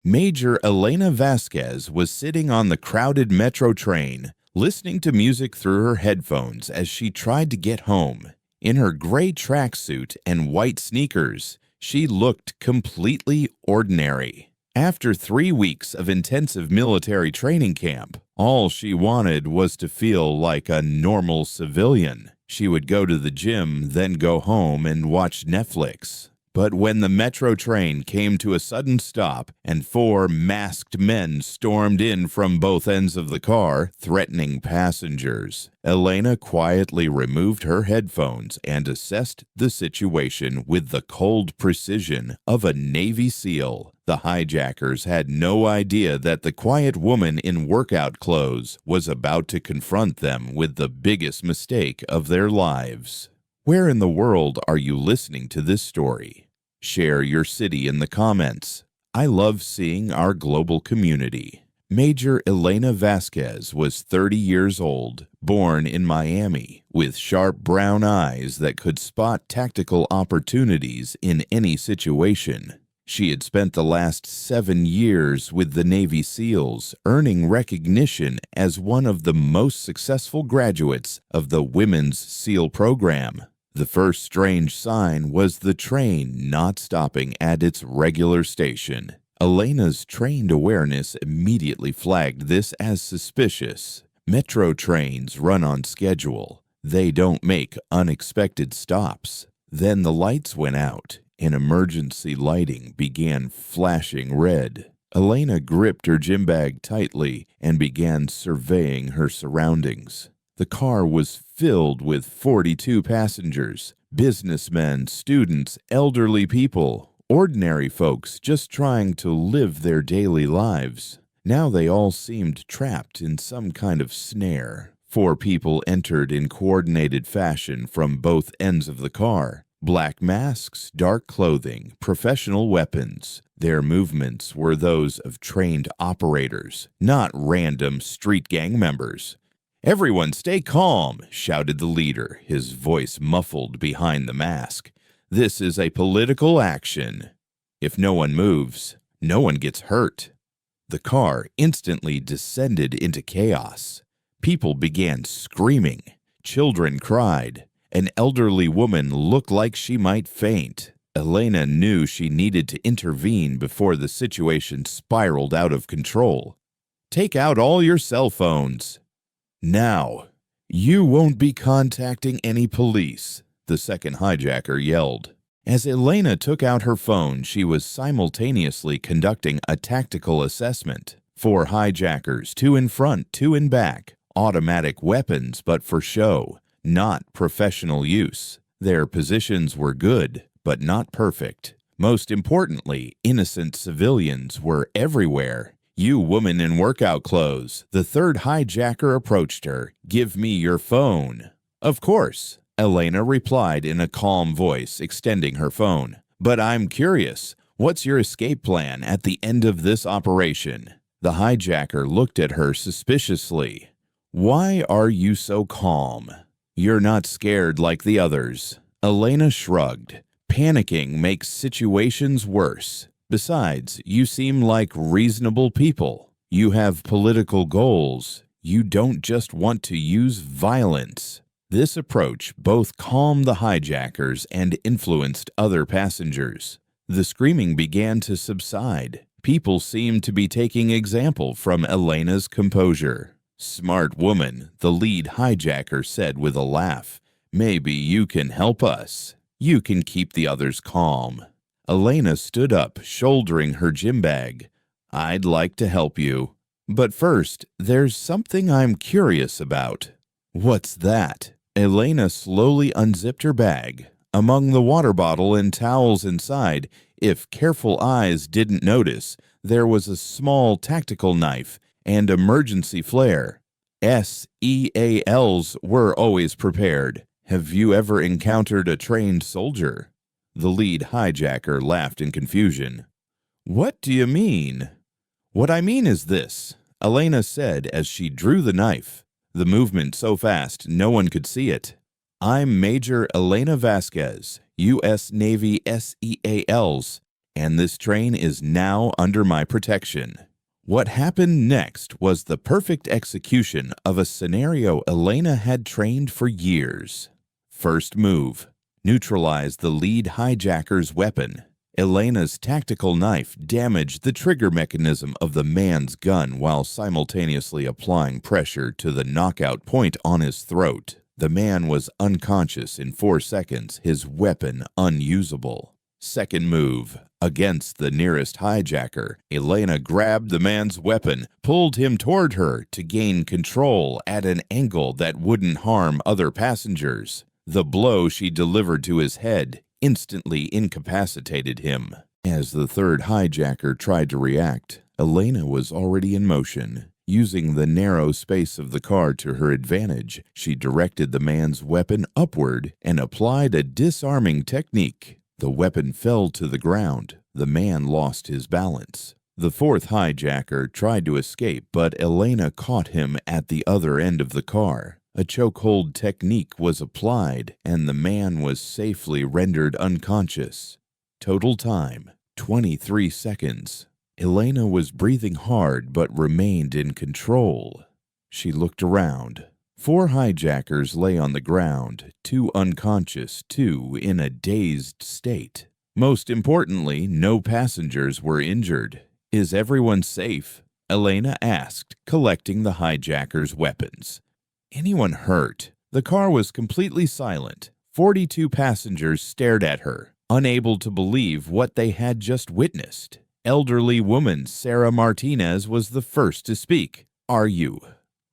Major Elena Vasquez was sitting on the crowded metro train, listening to music through her headphones as she tried to get home. In her gray tracksuit and white sneakers, she looked completely ordinary. After 3 weeks of intensive military training camp, all she wanted was to feel like a normal civilian. She would go to the gym, then go home and watch Netflix. But when the metro train came to a sudden stop and 4 masked men stormed in from both ends of the car, threatening passengers, Elena quietly removed her headphones and assessed the situation with the cold precision of a Navy SEAL. The hijackers had no idea that the quiet woman in workout clothes was about to confront them with the biggest mistake of their lives. Where in the world are you listening to this story? Share your city in the comments. I love seeing our global community. Major Elena Vasquez was 30 years old, born in Miami, with sharp brown eyes that could spot tactical opportunities in any situation. She had spent the last 7 years with the Navy SEALs, earning recognition as one of the most successful graduates of the Women's SEAL program. The first strange sign was the train not stopping at its regular station. Elena's trained awareness immediately flagged this as suspicious. Metro trains run on schedule. They don't make unexpected stops. Then the lights went out, and emergency lighting began flashing red. Elena gripped her gym bag tightly and began surveying her surroundings. The car was filled with 42 passengers, businessmen, students, elderly people, ordinary folks just trying to live their daily lives. Now they all seemed trapped in some kind of snare. 4 people entered in coordinated fashion from both ends of the car. Black masks, dark clothing, professional weapons. Their movements were those of trained operators, not random street gang members. "Everyone stay calm," shouted the leader, his voice muffled behind the mask. "This is a political action. If no one moves, no one gets hurt." The car instantly descended into chaos. People began screaming. Children cried. An elderly woman looked like she might faint. Elena knew she needed to intervene before the situation spiraled out of control. "Take out all your cell phones." "Now, you won't be contacting any police," the second hijacker yelled. As Elena took out her phone, she was simultaneously conducting a tactical assessment. 4 hijackers, 2 in front, 2 in back. Automatic weapons, but for show, not professional use. Their positions were good, but not perfect. Most importantly, innocent civilians were everywhere. "You woman in workout clothes," the third hijacker approached her. "Give me your phone." "Of course," Elena replied in a calm voice, extending her phone. "But I'm curious, what's your escape plan at the end of this operation?" The hijacker looked at her suspiciously. "Why are you so calm? You're not scared like the others." Elena shrugged. "Panicking makes situations worse. Besides, you seem like reasonable people. You have political goals. You don't just want to use violence." This approach both calmed the hijackers and influenced other passengers. The screaming began to subside. People seemed to be taking example from Elena's composure. "Smart woman," the lead hijacker said with a laugh. "Maybe you can help us. You can keep the others calm." Elena stood up, shouldering her gym bag. "I'd like to help you. But first, there's something I'm curious about." "What's that?" Elena slowly unzipped her bag. Among the water bottle and towels inside, if careful eyes didn't notice, there was a small tactical knife and emergency flare. SEALs were always prepared. Have you ever encountered a trained soldier? The lead hijacker laughed in confusion. "What do you mean?" "What I mean is this," Elena said as she drew the knife. The movement so fast no one could see it. "I'm Major Elena Vasquez, U.S. Navy SEALs, and this train is now under my protection." What happened next was the perfect execution of a scenario Elena had trained for years. First move: neutralize the lead hijacker's weapon. Elena's tactical knife damaged the trigger mechanism of the man's gun while simultaneously applying pressure to the knockout point on his throat. The man was unconscious in 4 seconds, his weapon unusable. Second move: against the nearest hijacker, Elena grabbed the man's weapon, pulled him toward her to gain control at an angle that wouldn't harm other passengers. The blow she delivered to his head instantly incapacitated him. As the third hijacker tried to react, Elena was already in motion. Using the narrow space of the car to her advantage, she directed the man's weapon upward and applied a disarming technique. The weapon fell to the ground. The man lost his balance. The fourth hijacker tried to escape, but Elena caught him at the other end of the car. A chokehold technique was applied, and the man was safely rendered unconscious. Total time: 23 seconds. Elena was breathing hard but remained in control. She looked around. 4 hijackers lay on the ground, 2 unconscious, 2 in a dazed state. Most importantly, no passengers were injured. "Is everyone safe?" Elena asked, collecting the hijackers' weapons. "Anyone hurt?" The car was completely silent. 42 passengers stared at her, unable to believe what they had just witnessed. Elderly woman Sarah Martinez was the first to speak. Are you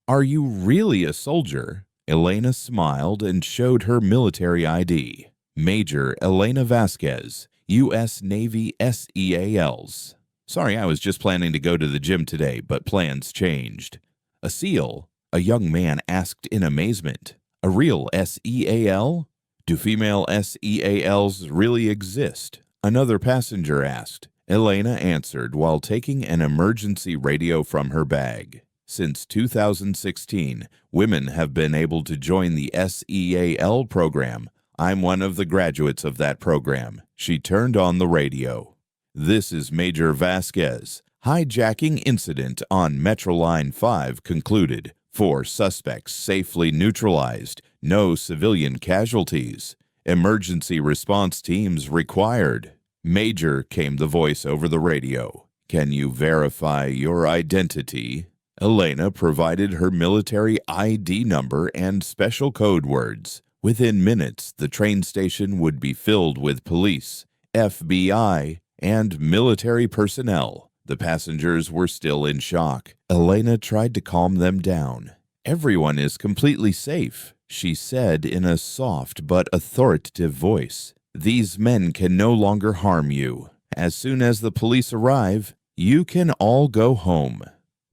really a soldier?" Elena smiled and showed her military ID. Major Elena Vasquez, U.S. Navy SEALs. "Sorry, I was just planning to go to the gym today, but plans changed." "A SEAL?" a young man asked in amazement. "A real SEAL? Do female SEALs really exist?" another passenger asked. Elena answered while taking an emergency radio from her bag. Since 2016, women have been able to join the SEAL program. "I'm one of the graduates of that program." She turned on the radio. "This is Major Vasquez. Hijacking incident on Metro Line 5 concluded. 4 suspects safely neutralized. No civilian casualties. Emergency response teams required." "Major," came the voice over the radio. "Can you verify your identity?" Elena provided her military ID number and special code words. Within minutes, the train station would be filled with police, FBI, and military personnel. The passengers were still in shock. Elena tried to calm them down. "Everyone is completely safe," she said in a soft but authoritative voice. "These men can no longer harm you. As soon as the police arrive, you can all go home."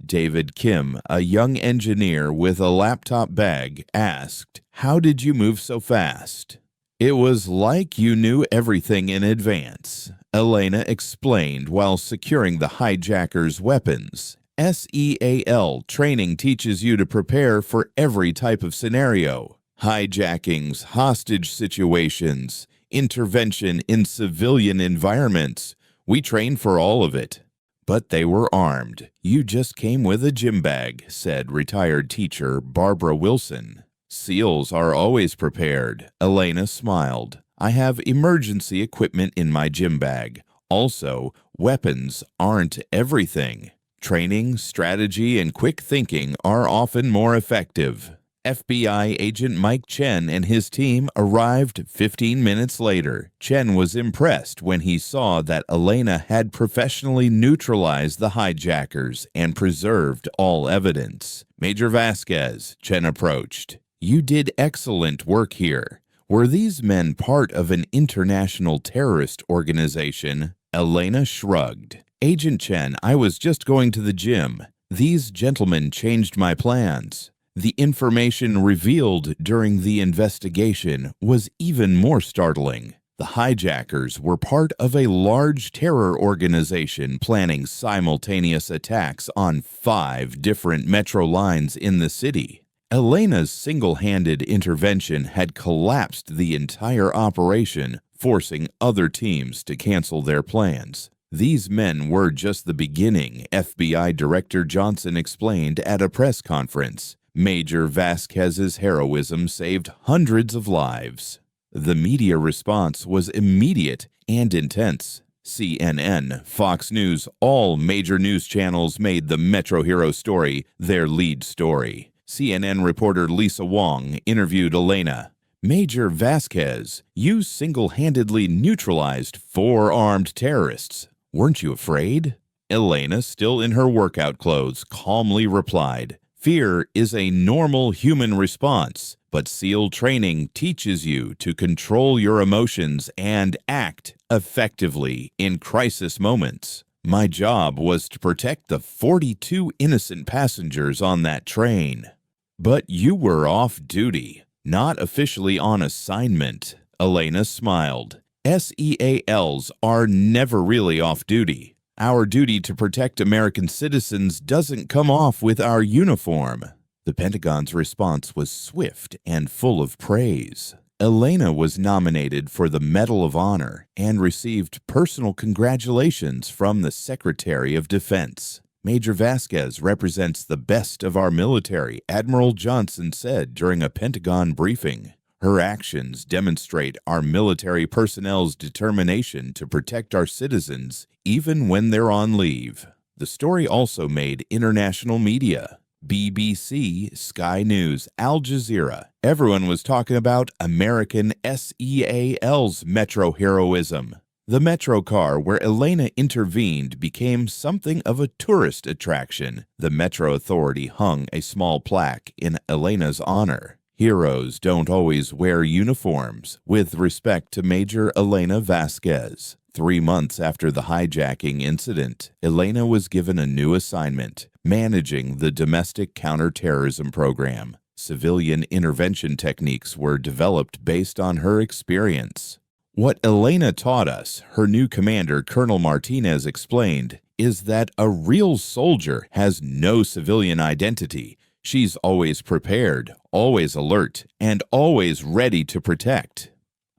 David Kim, a young engineer with a laptop bag, asked, "How did you move so fast?" "It was like you knew everything in advance," Elena explained while securing the hijackers' weapons. SEAL training teaches you to prepare for every type of scenario: hijackings, hostage situations, intervention in civilian environments. We train for all of it. "But they were armed. You just came with a gym bag," said retired teacher Barbara Wilson. "SEALs are always prepared." Elena smiled. "I have emergency equipment in my gym bag. Also, weapons aren't everything. Training, strategy, and quick thinking are often more effective." FBI agent Mike Chen and his team arrived 15 minutes later. Chen was impressed when he saw that Elena had professionally neutralized the hijackers and preserved all evidence. "Major Vasquez," Chen approached, "you did excellent work here. Were these men part of an international terrorist organization?" Elena shrugged. "Agent Chen, I was just going to the gym. These gentlemen changed my plans." The information revealed during the investigation was even more startling. The hijackers were part of a large terror organization planning simultaneous attacks on 5 different metro lines in the city. Elena's single-handed intervention had collapsed the entire operation, forcing other teams to cancel their plans. These men were just the beginning, FBI Director Johnson explained at a press conference. Major Vasquez's heroism saved hundreds of lives. The media response was immediate and intense. CNN, Fox News, all major news channels made the Metro Hero story their lead story. CNN reporter Lisa Wong interviewed Elena. Major Vasquez, you single-handedly neutralized 4 armed terrorists. Weren't you afraid? Elena, still in her workout clothes, calmly replied, "Fear is a normal human response, but SEAL training teaches you to control your emotions and act effectively in crisis moments. My job was to protect the 42 innocent passengers on that train." "But you were off duty, not officially on assignment." Elena smiled. "SEALs are never really off duty. Our duty to protect American citizens doesn't come off with our uniform." The Pentagon's response was swift and full of praise. Elena was nominated for the Medal of Honor and received personal congratulations from the Secretary of Defense. "Major Vasquez represents the best of our military," Admiral Johnson said during a Pentagon briefing. "Her actions demonstrate our military personnel's determination to protect our citizens even when they're on leave." The story also made international media. BBC, Sky News, Al Jazeera. Everyone was talking about American SEAL's Metro heroism. The Metro car where Elena intervened became something of a tourist attraction. The Metro Authority hung a small plaque in Elena's honor. "Heroes don't always wear uniforms," with respect to Major Elena Vasquez. 3 months after the hijacking incident, Elena was given a new assignment, managing the domestic counterterrorism program. Civilian intervention techniques were developed based on her experience. "What Elena taught us," her new commander, Colonel Martinez, explained, "is that a real soldier has no civilian identity. She's always prepared, always alert, and always ready to protect."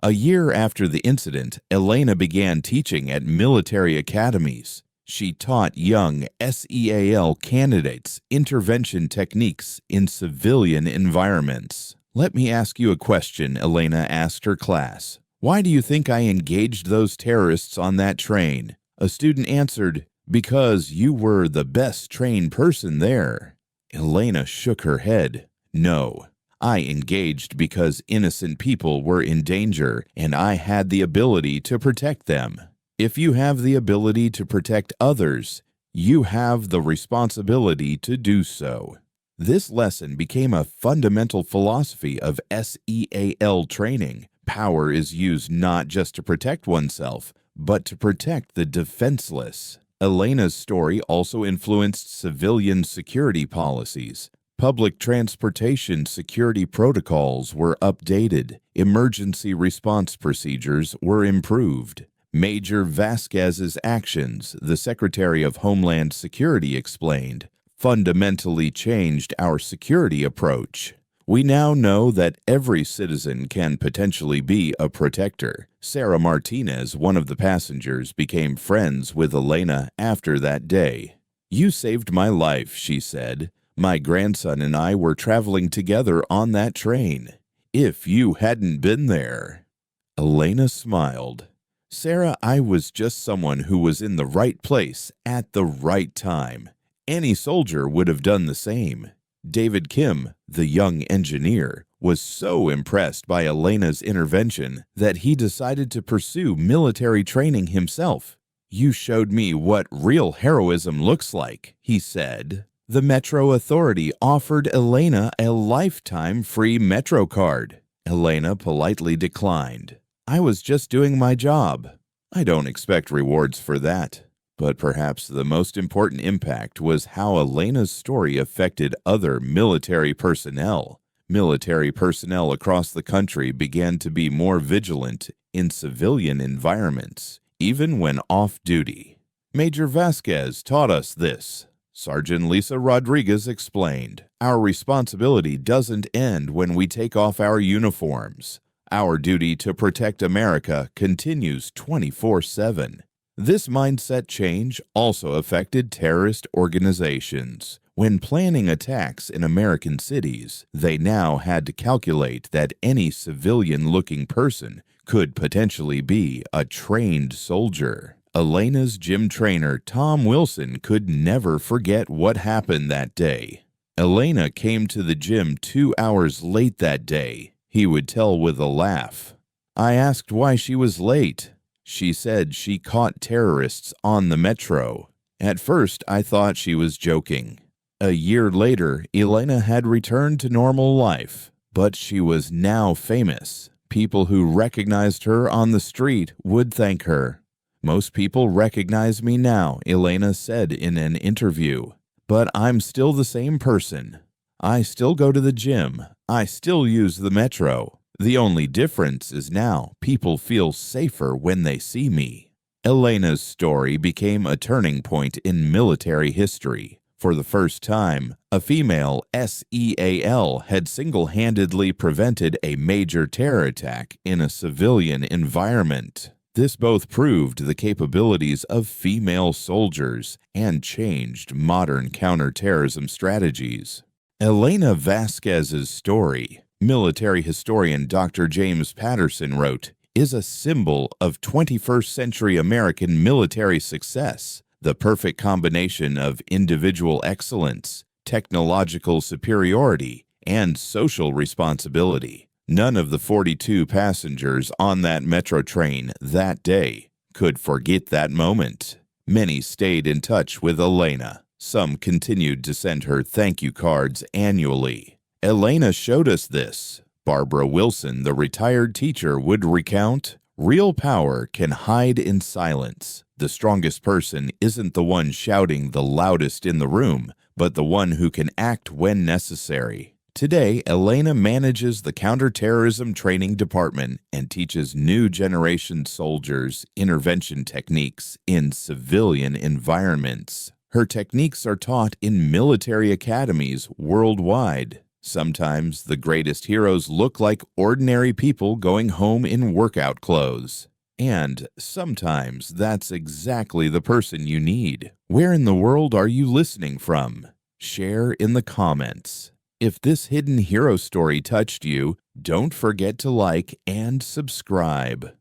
A year after the incident, Elena began teaching at military academies. She taught young SEAL candidates intervention techniques in civilian environments. "Let me ask you a question," Elena asked her class. "Why do you think I engaged those terrorists on that train?" A student answered, "Because you were the best trained person there." Elena shook her head. "No, I engaged because innocent people were in danger and I had the ability to protect them. If you have the ability to protect others, you have the responsibility to do so." This lesson became a fundamental philosophy of SEAL training. Power is used not just to protect oneself, but to protect the defenseless. Elena's story also influenced civilian security policies. Public transportation security protocols were updated. Emergency response procedures were improved. Major Vasquez's actions, the Secretary of Homeland Security explained, fundamentally changed our security approach. "We now know that every citizen can potentially be a protector." Sarah Martinez, one of the passengers, became friends with Elena after that day. "You saved my life," she said. "My grandson and I were traveling together on that train. If you hadn't been there." Elena smiled. "Sarah, I was just someone who was in the right place at the right time. Any soldier would have done the same." David Kim, the young engineer, was so impressed by Elena's intervention that he decided to pursue military training himself. "You showed me what real heroism looks like," he said. The Metro Authority offered Elena a lifetime free Metro card. Elena politely declined. "I was just doing my job. I don't expect rewards for that." But perhaps the most important impact was how Elena's story affected other military personnel. Military personnel across the country began to be more vigilant in civilian environments, even when off duty. "Major Vasquez taught us this," Sergeant Lisa Rodriguez explained. "Our responsibility doesn't end when we take off our uniforms. Our duty to protect America continues 24/7. This mindset change also affected terrorist organizations. When planning attacks in American cities, they now had to calculate that any civilian-looking person could potentially be a trained soldier. Elena's gym trainer, Tom Wilson, could never forget what happened that day. Elena came to the gym 2 hours late that day, he would tell with a laugh. I asked why she was late. She said she caught terrorists on the metro. At first, I thought she was joking. A year later, Elena had returned to normal life, but she was now famous. People who recognized her on the street would thank her. Most people recognize me now, Elena said in an interview. But I'm still the same person. I still go to the gym. I still use the metro. The only difference is now people feel safer when they see me. Elena's story became a turning point in military history. For the first time, a female SEAL had single-handedly prevented a major terror attack in a civilian environment. This both proved the capabilities of female soldiers and changed modern counterterrorism strategies. Elena Vasquez's story, military historian Dr. James Patterson wrote, is a symbol of 21st century American military success, the perfect combination of individual excellence, technological superiority, and social responsibility. None of the 42 passengers on that metro train that day could forget that moment. Many stayed in touch with Elena. Some continued to send her thank you cards annually. Elena showed us this. Barbara Wilson, the retired teacher, would recount, "Real power can hide in silence. The strongest person isn't the one shouting the loudest in the room, but the one who can act when necessary." Today, Elena manages the counterterrorism training department and teaches new generation soldiers intervention techniques in civilian environments. Her techniques are taught in military academies worldwide. Sometimes the greatest heroes look like ordinary people going home in workout clothes. And sometimes that's exactly the person you need. Where in the world are you listening from? Share in the comments. If this hidden hero story touched you, don't forget to like and subscribe.